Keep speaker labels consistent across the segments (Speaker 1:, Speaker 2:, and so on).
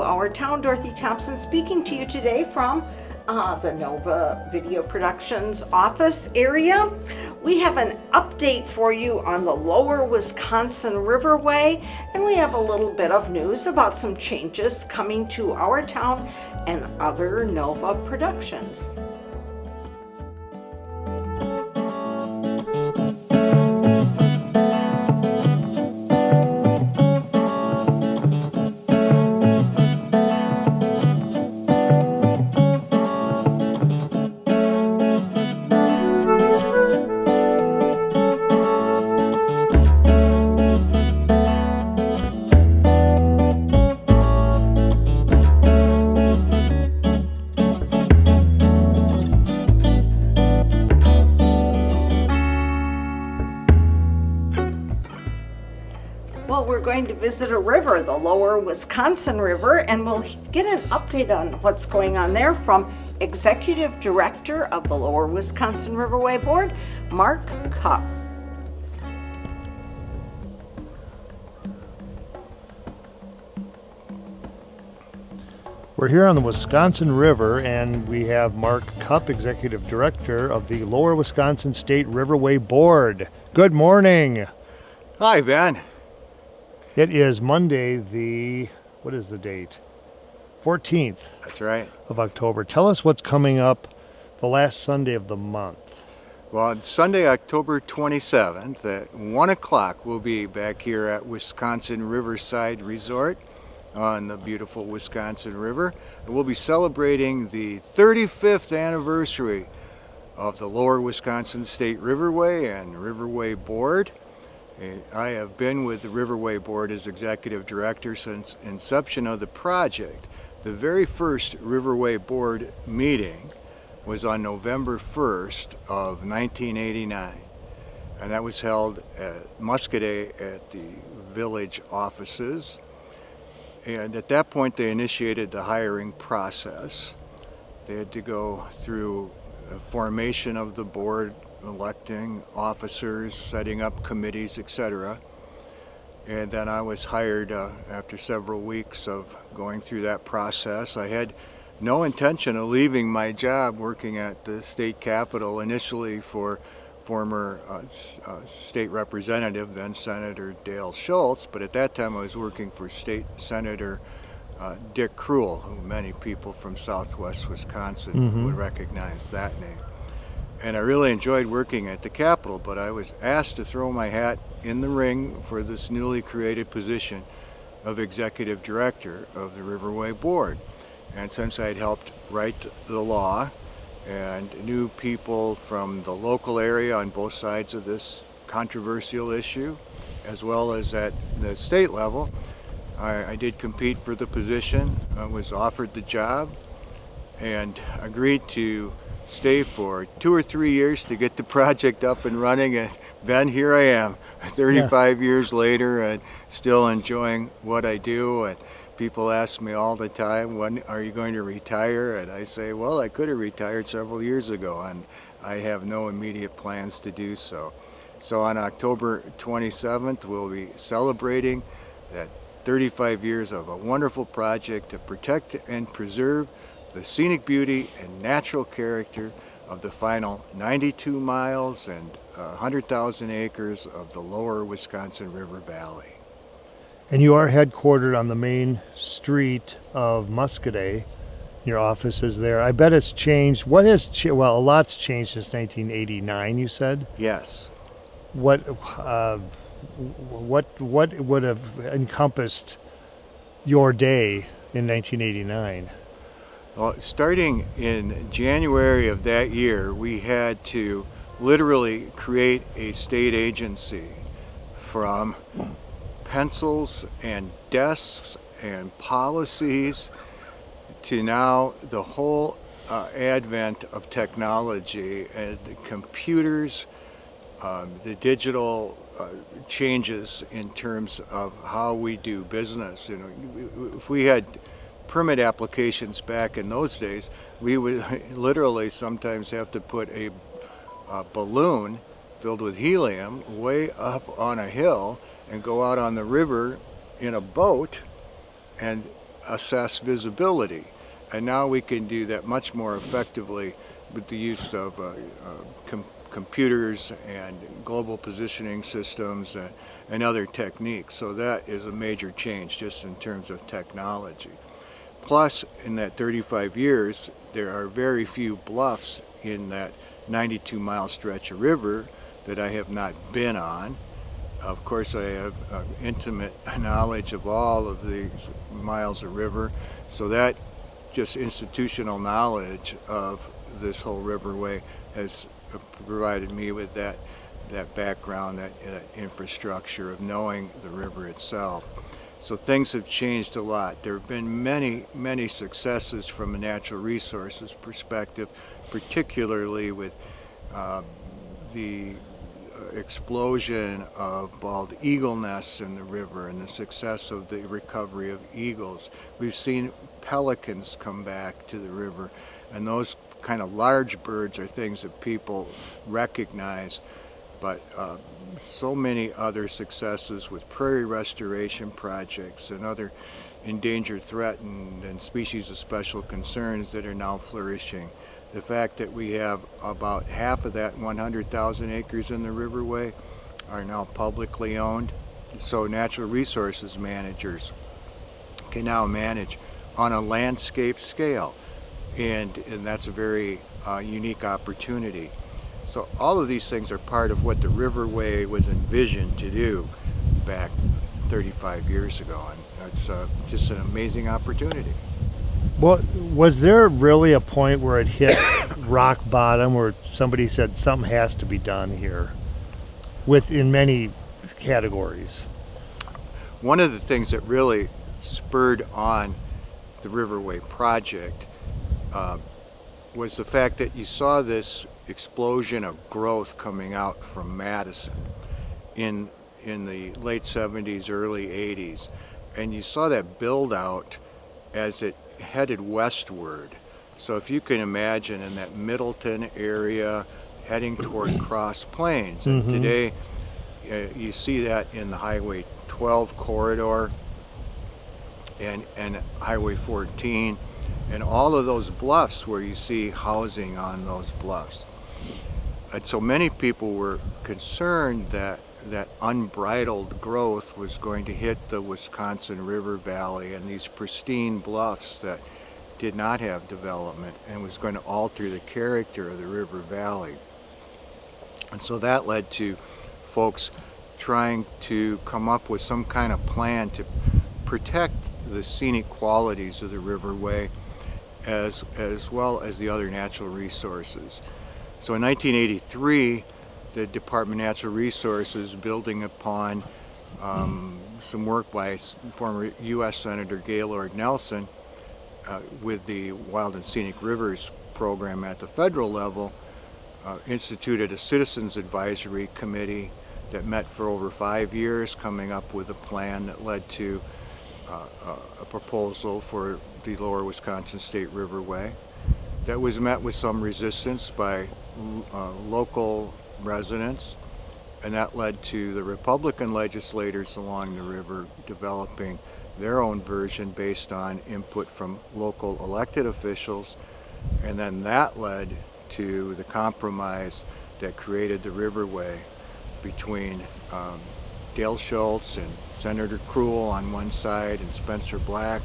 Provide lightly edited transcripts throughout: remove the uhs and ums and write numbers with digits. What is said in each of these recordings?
Speaker 1: our town. Dorothy Thompson speaking to you today from the Nova Video Productions office area. We have an update for you on the Lower Wisconsin Riverway, and we have a little bit of news about some changes coming to our town and other Nova productions. Well, we're going to visit a river, the Lower Wisconsin River, and we'll get an update on what's going on there from Executive Director of the Lower Wisconsin Riverway Board, Mark Cupp.
Speaker 2: We're here on the Wisconsin River, and we have Mark Cupp, Executive Director of the Lower Wisconsin State Riverway Board. Good morning.
Speaker 3: Hi, Ben.
Speaker 2: It is Monday, what is the date? 14th
Speaker 3: That's right.
Speaker 2: of October. Tell us what's coming up the last Sunday of the month.
Speaker 3: Well, on Sunday, October 27th at 1 o'clock, we'll be back here at Wisconsin Riverside Resort on the beautiful Wisconsin River. And we'll be celebrating the 35th anniversary of the Lower Wisconsin State Riverway and Riverway Board. I have been with the Riverway Board as Executive Director since inception of the project. The very first Riverway Board meeting was on November 1st of 1989, and that was held at Muscadet at the village offices. And at that point they initiated the hiring process. They had to go through a formation of the board, electing officers, setting up committees, etc. And then I was hired after several weeks of going through that process. I had no intention of leaving my job working at the state capitol, initially for former state representative, then Senator Dale Schultz, but at that time I was working for State Senator Dick Krull, who many people from southwest Wisconsin would recognize that name. And I really enjoyed working at the Capitol, but I was asked to throw my hat in the ring for this newly created position of Executive Director of the Riverway Board. And since I'd helped write the law and knew people from the local area on both sides of this controversial issue, as well as at the state level, I did compete for the position. I was offered the job and agreed to stay for 2 or 3 years to get the project up and running, and Ben, here I am 35 years later and still enjoying what I do. And people ask me all the time, when are you going to retire? And I say, well, I could have retired several years ago, and I have no immediate plans to do so. So on October 27th we'll be celebrating that 35 years of a wonderful project to protect and preserve the scenic beauty and natural character of the final 92 miles and 100,000 acres of the Lower Wisconsin River Valley.
Speaker 2: And you are headquartered on the main street of Muscadet. Your office is there. I bet it's changed. What has well, a lot's changed since 1989, you said?
Speaker 3: Yes.
Speaker 2: What would have encompassed your day in 1989?
Speaker 3: Well, starting in January of that year, we had to literally create a state agency from pencils and desks and policies to now the whole advent of technology and the computers, the digital changes in terms of how we do business. You know, if we had permit applications back in those days, we would literally sometimes have to put a balloon filled with helium way up on a hill and go out on the river in a boat and assess visibility. And now we can do that much more effectively with the use of computers and global positioning systems and other techniques. So that is a major change just in terms of technology. Plus, in that 35 years, there are very few bluffs in that 92-mile stretch of river that I have not been on. Of course, I have intimate knowledge of all of these miles of river, so that just institutional knowledge of this whole riverway has provided me with that background, that infrastructure of knowing the river itself. So things have changed a lot. There have been many successes from a natural resources perspective, particularly with the explosion of bald eagle nests in the river and the success of the recovery of eagles. We've seen pelicans come back to the river, and those kind of large birds are things that people recognize, but so many other successes with prairie restoration projects and other endangered, threatened, and species of special concerns that are now flourishing. The fact that we have about half of that 100,000 acres in the riverway are now publicly owned, so natural resources managers can now manage on a landscape scale, and that's a very unique opportunity. So all of these things are part of what the riverway was envisioned to do back 35 years ago, and it's just an amazing opportunity.
Speaker 2: Well, was there really a point where it hit rock bottom where somebody said something has to be done here in many categories?
Speaker 3: One of the things that really spurred on the Riverway project was the fact that you saw this explosion of growth coming out from Madison in the late 70s, early 80s, and you saw that build out as it headed westward. So if you can imagine in that Middleton area heading toward Cross Plains, and today you see that in the Highway 12 corridor and Highway 14 and all of those bluffs where you see housing on those bluffs. And so many people were concerned that unbridled growth was going to hit the Wisconsin River Valley and these pristine bluffs that did not have development, and was going to alter the character of the river valley. And so that led to folks trying to come up with some kind of plan to protect the scenic qualities of the riverway as well as the other natural resources. So in 1983, the Department of Natural Resources, building upon some work by former U.S. Senator Gaylord Nelson with the Wild and Scenic Rivers program at the federal level, instituted a Citizens Advisory Committee that met for over 5 years, coming up with a plan that led to a proposal for the Lower Wisconsin State Riverway that was met with some resistance by local residents, and that led to the Republican legislators along the river developing their own version based on input from local elected officials, and then that led to the compromise that created the riverway between Dale Schultz and Senator Krull on one side and Spencer Black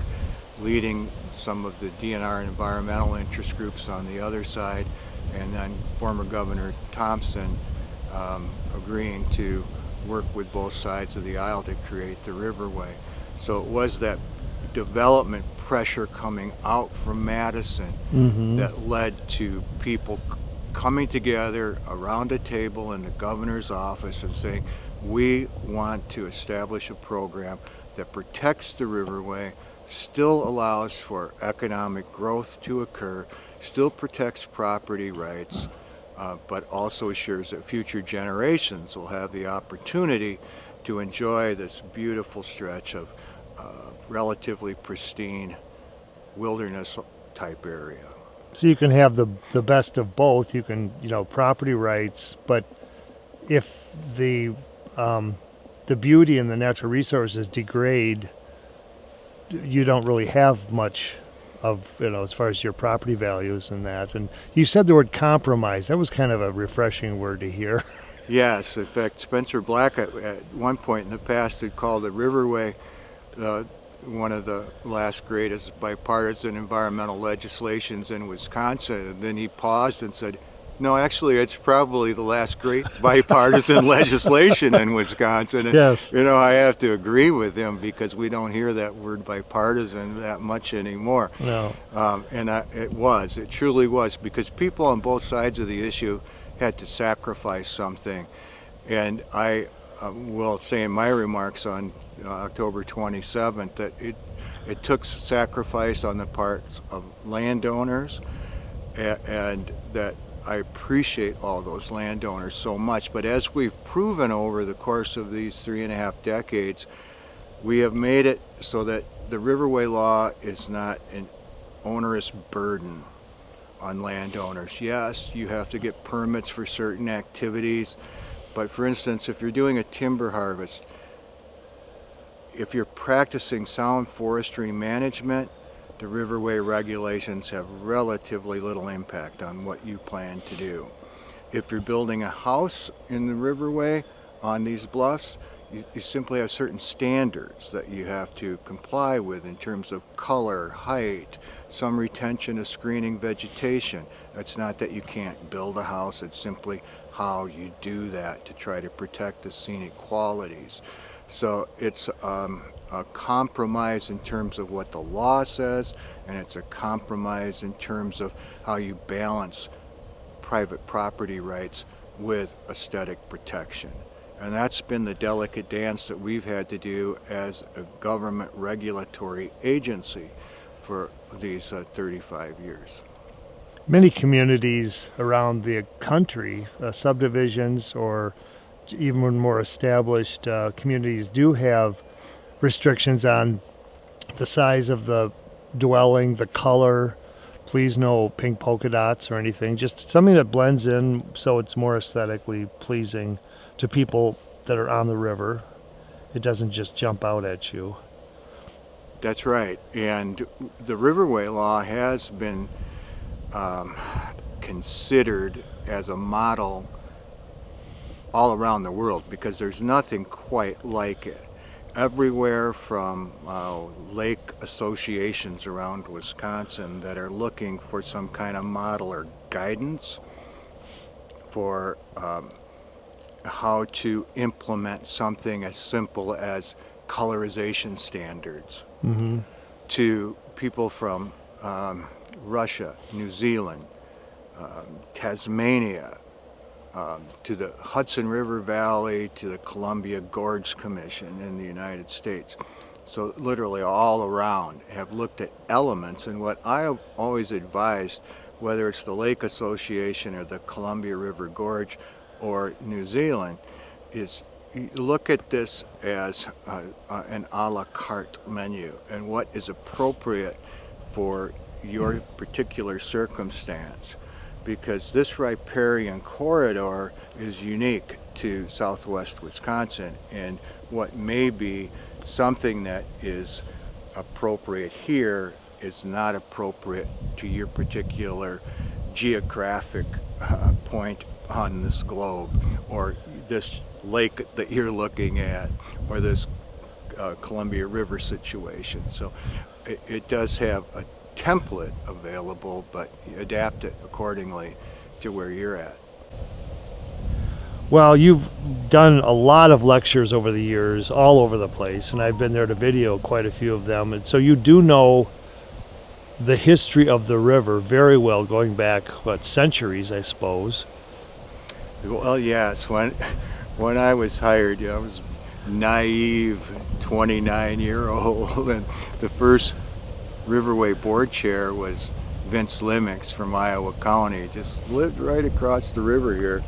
Speaker 3: leading some of the DNR and environmental interest groups on the other side, and then former Governor Thompson agreeing to work with both sides of the aisle to create the riverway. So it was that development pressure coming out from Madison that led to people coming together around a table in the governor's office and saying, we want to establish a program that protects the riverway, still allows for economic growth to occur, still protects property rights, but also assures that future generations will have the opportunity to enjoy this beautiful stretch of relatively pristine wilderness type area.
Speaker 2: So you can have the best of both. You can, property rights, but if the beauty and the natural resources degrade, you don't really have much of, as far as your property values and that. And you said the word compromise. That was kind of a refreshing word to hear.
Speaker 3: Yes, in fact, Spencer Black at one point in the past had called the Riverway one of the last greatest bipartisan environmental legislations in Wisconsin. And then he paused and said, no, actually, it's probably the last great bipartisan legislation in Wisconsin. And,
Speaker 2: Yes.
Speaker 3: I have to agree with him because we don't hear that word bipartisan that much anymore.
Speaker 2: No.
Speaker 3: It truly was, because people on both sides of the issue had to sacrifice something. And I will say in my remarks on October 27th that it took sacrifice on the parts of landowners, and that I appreciate all those landowners so much. But as we've proven over the course of these 3.5 decades, we have made it so that the Riverway law is not an onerous burden on landowners. Yes, you have to get permits for certain activities, but for instance, if you're doing a timber harvest, if you're practicing sound forestry management, the Riverway regulations have relatively little impact on what you plan to do. If you're building a house in the Riverway on these bluffs, you simply have certain standards that you have to comply with in terms of color, height, some retention of screening vegetation. It's not that you can't build a house, it's simply how you do that to try to protect the scenic qualities. So it's a compromise in terms of what the law says, and it's a compromise in terms of how you balance private property rights with aesthetic protection. And that's been the delicate dance that we've had to do as a government regulatory agency for these 35 years.
Speaker 2: Many communities around the country, subdivisions or even more established communities, do have restrictions on the size of the dwelling, the color. Please no pink polka dots or anything. Just something that blends in so it's more aesthetically pleasing to people that are on the river. It doesn't just jump out at you.
Speaker 3: That's right. And the Riverway law has been considered as a model all around the world because there's nothing quite like it. Everywhere from lake associations around Wisconsin that are looking for some kind of model or guidance for how to implement something as simple as colorization standards, to people from Russia, New Zealand, Tasmania, to the Hudson River Valley, to the Columbia Gorge Commission in the United States. So literally all around have looked at elements, and what I have always advised, whether it's the Lake Association or the Columbia River Gorge or New Zealand, is you look at this as an a la carte menu and what is appropriate for your particular circumstance. Because this riparian corridor is unique to southwest Wisconsin, and what may be something that is appropriate here is not appropriate to your particular geographic point on this globe, or this lake that you're looking at, or this Columbia River situation. So it does have a template available, but you adapt it accordingly to where you're at.
Speaker 2: Well, you've done a lot of lectures over the years all over the place, and I've been there to video quite a few of them, and so you do know the history of the river very well, going back, centuries, I suppose.
Speaker 3: Well, yes. When I was hired, I was naive 29-year-old, and the first Riverway board chair was Vince Limix from Iowa County. Just lived right across the river here.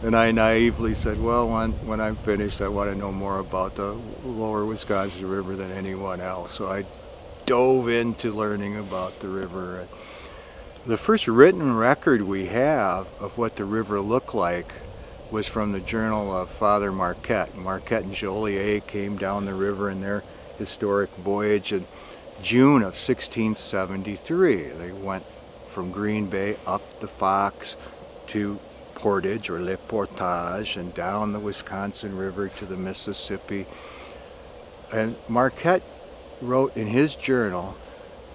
Speaker 3: And I naively said, well, when I'm finished, I want to know more about the Lower Wisconsin River than anyone else. So I dove into learning about the river. The first written record we have of what the river looked like was from the journal of Father Marquette. Marquette and Joliet came down the river in their historic voyage, and June of 1673. They went from Green Bay up the Fox to Portage or Le Portage and down the Wisconsin River to the Mississippi. And Marquette wrote in his journal,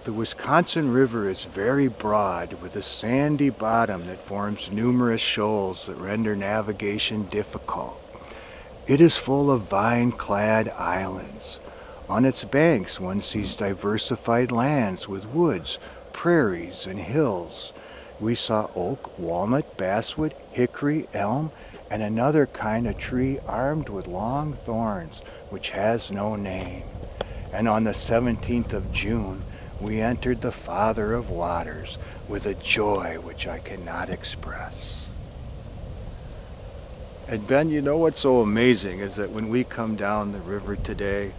Speaker 3: "The Wisconsin River is very broad with a sandy bottom that forms numerous shoals that render navigation difficult. It is full of vine-clad islands. On its banks one sees diversified lands with woods, prairies, and hills. We saw oak, walnut, basswood, hickory, elm, and another kind of tree armed with long thorns, which has no name. And on the 17th of June, we entered the Father of Waters with a joy which I cannot express." And Ben, you know what's so amazing is that when we come down the river today,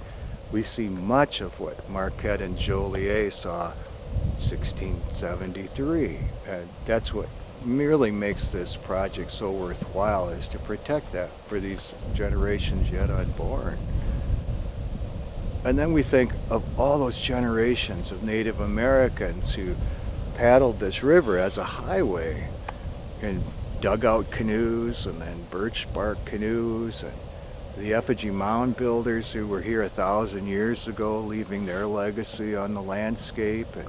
Speaker 3: we see much of what Marquette and Joliet saw in 1673. And that's what merely makes this project so worthwhile, is to protect that for these generations yet unborn. And then we think of all those generations of Native Americans who paddled this river as a highway in dugout canoes and then birch bark canoes, and the effigy mound builders who were here 1,000 years ago, leaving their legacy on the landscape, and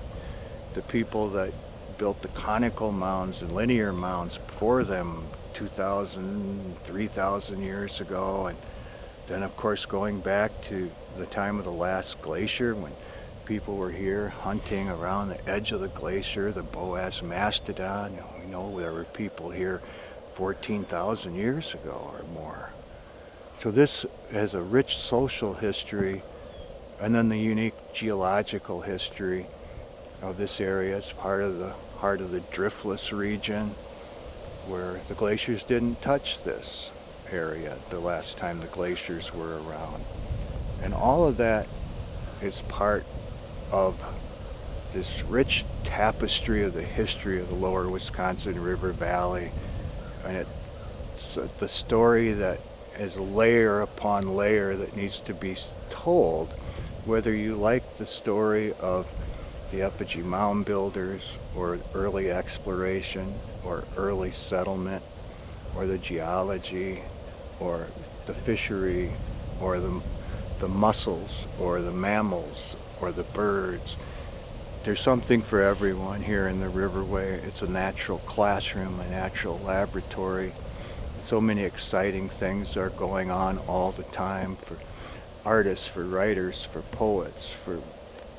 Speaker 3: the people that built the conical mounds and linear mounds before them 2,000, 3,000 years ago. And then, of course, going back to the time of the last glacier when people were here hunting around the edge of the glacier, the Boaz Mastodon. We know there were people here 14,000 years ago or more. So this has a rich social history, and then the unique geological history of this area. It's part of the heart of the driftless region where the glaciers didn't touch this area the last time the glaciers were around. And all of that is part of this rich tapestry of the history of the Lower Wisconsin River Valley. And it's the story that is layer upon layer that needs to be told, whether you like the story of the effigy mound builders or early exploration or early settlement or the geology or the fishery or the mussels or the mammals or the birds. There's something for everyone here in the Riverway. It's a natural classroom, a natural laboratory. So many exciting things are going on all the time for artists, for writers, for poets, for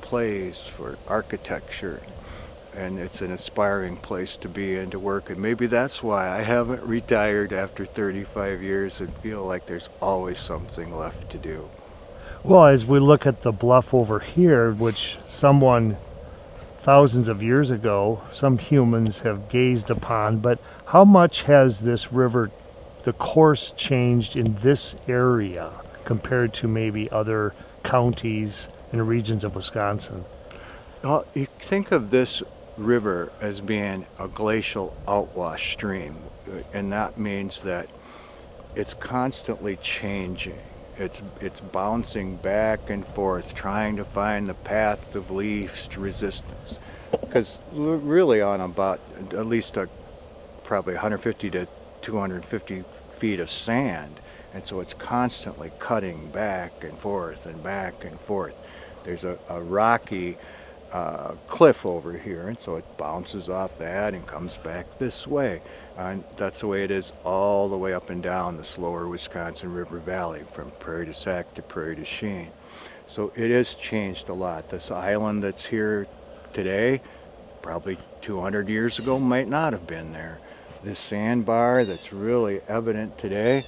Speaker 3: plays, for architecture. And it's an inspiring place to be and to work. And maybe that's why I haven't retired after 35 years and feel like there's always something left to do.
Speaker 2: Well, as we look at the bluff over here, which someone thousands of years ago, some humans have gazed upon, but how much has this river, the course, changed in this area compared to maybe other counties and regions of Wisconsin?
Speaker 3: Well, you think of this river as being a glacial outwash stream, and that means that it's constantly changing. It's bouncing back and forth, trying to find the path of least resistance. Because really on about at least probably 150 to 250 feet of sand, and so it's constantly cutting back and forth and back and forth. There's a rocky cliff over here, and so it bounces off that and comes back this way. And that's the way it is all the way up and down this Lower Wisconsin River Valley, from Prairie du Sac to Prairie du Chien. So it has changed a lot. This island that's here today, probably 200 years ago, might not have been there. This sandbar that's really evident today,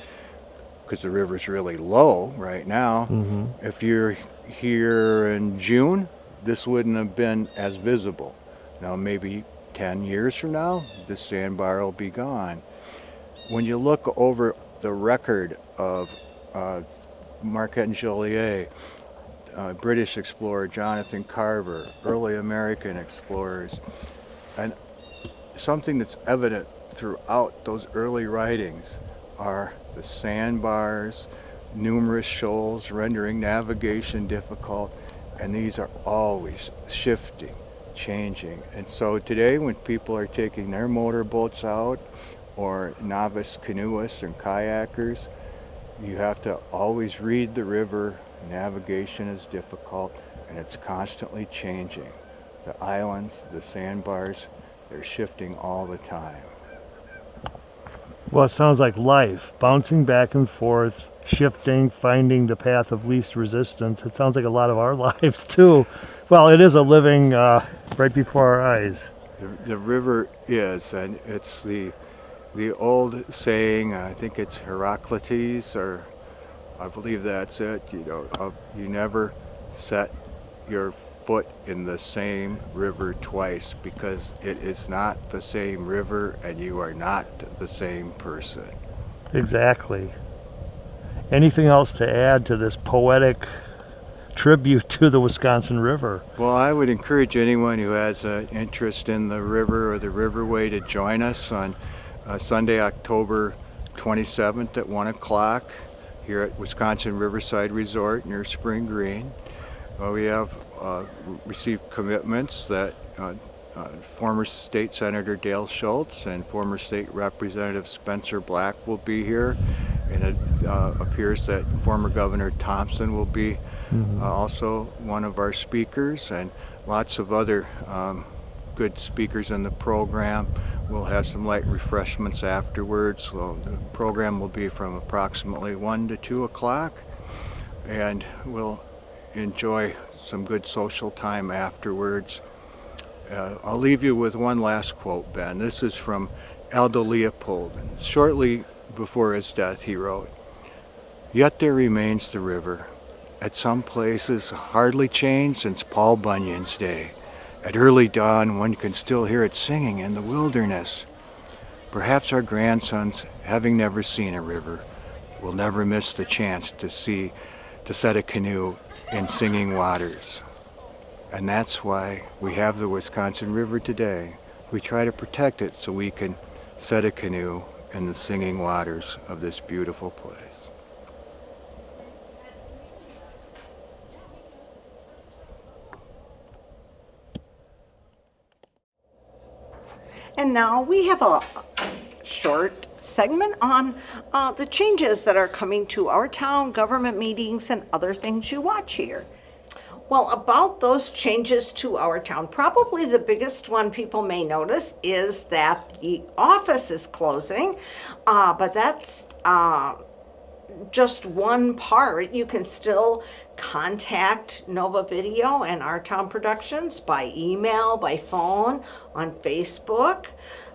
Speaker 3: because the river's really low right now.
Speaker 2: Mm-hmm.
Speaker 3: If you're here in June, this wouldn't have been as visible. Now maybe 10 years from now, this sandbar will be gone. When you look over the record of Marquette and Joliet, British explorer Jonathan Carver, early American explorers, and something that's evident throughout those early writings are the sandbars, numerous shoals rendering navigation difficult, and these are always shifting, changing. And so today when people are taking their motorboats out, or novice canoeists and kayakers, you have to always read the river. Navigation is difficult, and it's constantly changing. The islands, the sandbars, they're shifting all the time.
Speaker 2: Well, it sounds like life, bouncing back and forth, shifting, finding the path of least resistance. It sounds like a lot of our lives too. Well, it is a living right before our eyes.
Speaker 3: The river is, and it's the old saying, I think it's Heraclitus, or I believe that's it, you never set your foot in the same river twice, because it is not the same river and you are not the same person.
Speaker 2: Exactly. Anything else to add to this poetic tribute to the Wisconsin River?
Speaker 3: Well, I would encourage anyone who has an interest in the river or the riverway to join us on Sunday, October 27th at 1 o'clock here at Wisconsin Riverside Resort near Spring Green. We have received commitments that former State Senator Dale Schultz and former State Representative Spencer Black will be here, and it appears that former Governor Thompson will be also one of our speakers, and lots of other good speakers in the program. We'll have some light refreshments afterwards. So the program will be from approximately 1 to 2 o'clock, and we'll enjoy some good social time afterwards. I'll leave you with one last quote, Ben. This is from Aldo Leopold. Shortly before his death, he wrote, "Yet there remains the river, at some places hardly changed since Paul Bunyan's day. At early dawn, one can still hear it singing in the wilderness. Perhaps our grandsons, having never seen a river, will never miss the chance to set a canoe in singing waters." And that's why we have the Wisconsin River today. We try to protect it so we can set a canoe in the singing waters of this beautiful place.
Speaker 1: And now we have a short segment on the changes that are coming to our town, government meetings, and other things you watch here. Well, about those changes to our town, probably the biggest one people may notice is that the office is closing, but that's just one part. You can still contact Nova Video and Our Town Productions by email, by phone, on Facebook,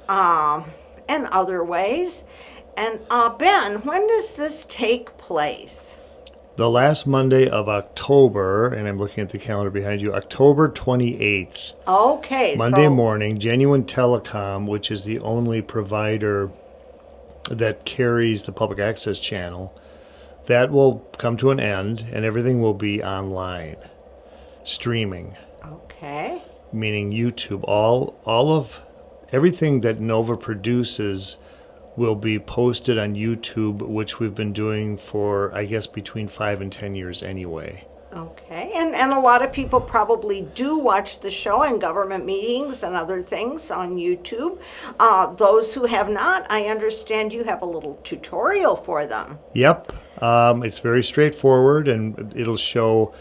Speaker 1: and other ways. And Ben, when does this take place?
Speaker 2: The last Monday of October, and I'm looking at the calendar behind you, October 28th.
Speaker 1: Okay,
Speaker 2: Monday morning, Genuine Telecom, which is the only provider that carries the public access channel, that will come to an end, and everything will be online, streaming.
Speaker 1: Okay.
Speaker 2: Meaning YouTube. All of everything that Nova produces will be posted on YouTube, which we've been doing for, I guess, between 5 and 10 years anyway.
Speaker 1: Okay, and a lot of people probably do watch the show and government meetings and other things on YouTube. Those who have not, I understand you have a little tutorial for them.
Speaker 2: Yep. It's very straightforward, and it'll show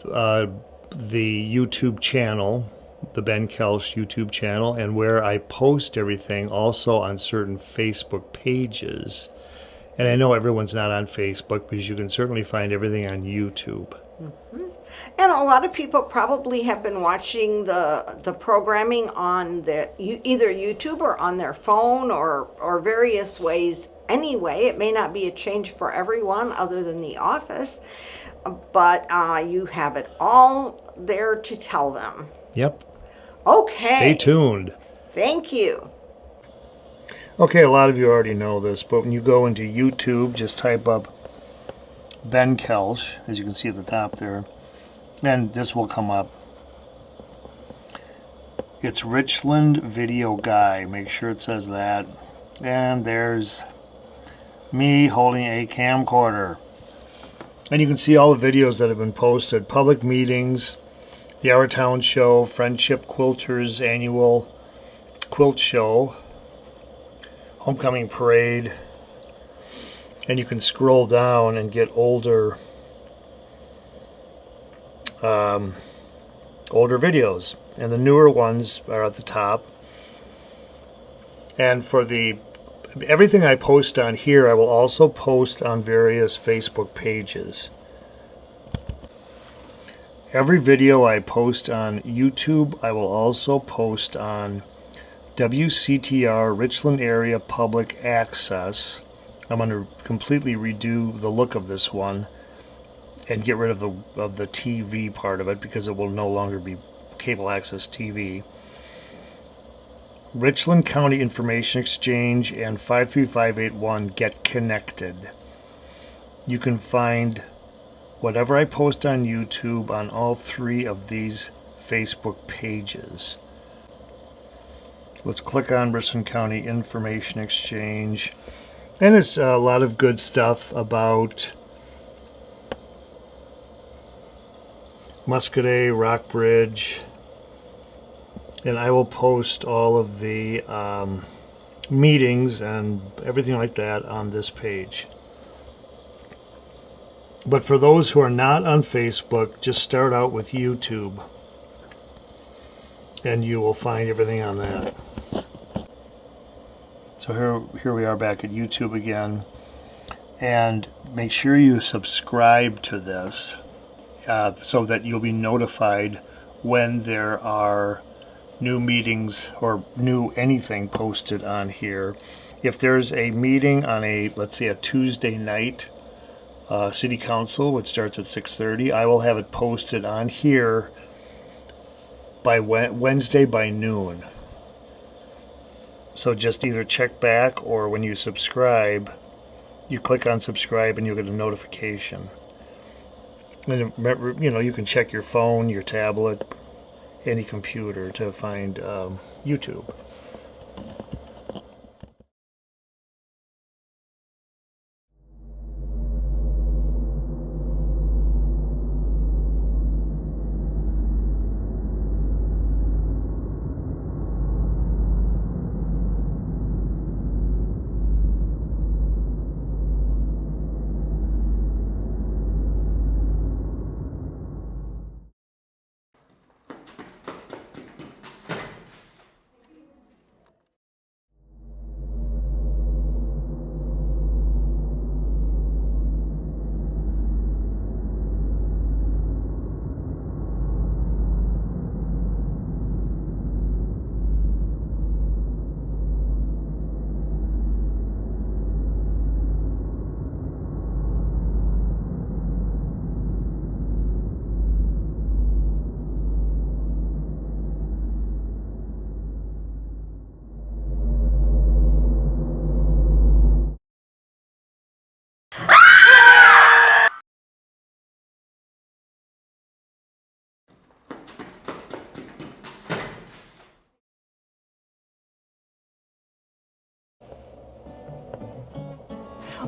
Speaker 2: the YouTube channel, the Ben Kelsch YouTube channel, and where I post everything also on certain Facebook pages. And I know everyone's not on Facebook, because you can certainly find everything on YouTube.
Speaker 1: Mm-hmm. And a lot of people probably have been watching the programming on either YouTube or on their phone or various ways anyway. It may not be a change for everyone other than the office, but you have it all there to tell them.
Speaker 2: Yep.
Speaker 1: Okay.
Speaker 2: Stay tuned.
Speaker 1: Thank you.
Speaker 2: Okay, a lot of you already know this, but when you go into YouTube, just type up Ben Kelsch, as you can see at the top there, and this will come up. It's Richland Video Guy. Make sure it says that. And there's me holding a camcorder. And you can see all the videos that have been posted. Public meetings, the Our Town Show, Friendship Quilters Annual Quilt Show, Homecoming Parade. And you can scroll down and get older videos. And the newer ones are at the top. And for everything I post on here, I will also post on various Facebook pages. Every video I post on YouTube, I will also post on WCTR Richland Area Public Access. I'm going to completely redo the look of this one and get rid of the TV part of it, because it will no longer be cable access TV. Richland County Information Exchange and 53581 Get Connected. You can find whatever I post on YouTube on all three of these Facebook pages. Let's click on Richland County Information Exchange. And it's a lot of good stuff about Muscadet, Rockbridge. And I will post all of the meetings and everything like that on this page. But for those who are not on Facebook, just start out with YouTube, and you will find everything on that. So here we are back at YouTube again, and make sure you subscribe to this so that you'll be notified when there are new meetings or new anything posted on here. If there's a meeting on let's say a Tuesday night, City Council, which starts at 6:30, I will have it posted on here by Wednesday by noon. So just either check back, or when you subscribe, you click on subscribe and you'll get a notification. And remember, you can check your phone, your tablet, any computer to find YouTube.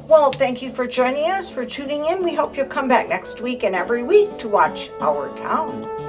Speaker 1: Well, thank you for joining us, for tuning in. We hope you'll come back next week and every week to watch Our Town.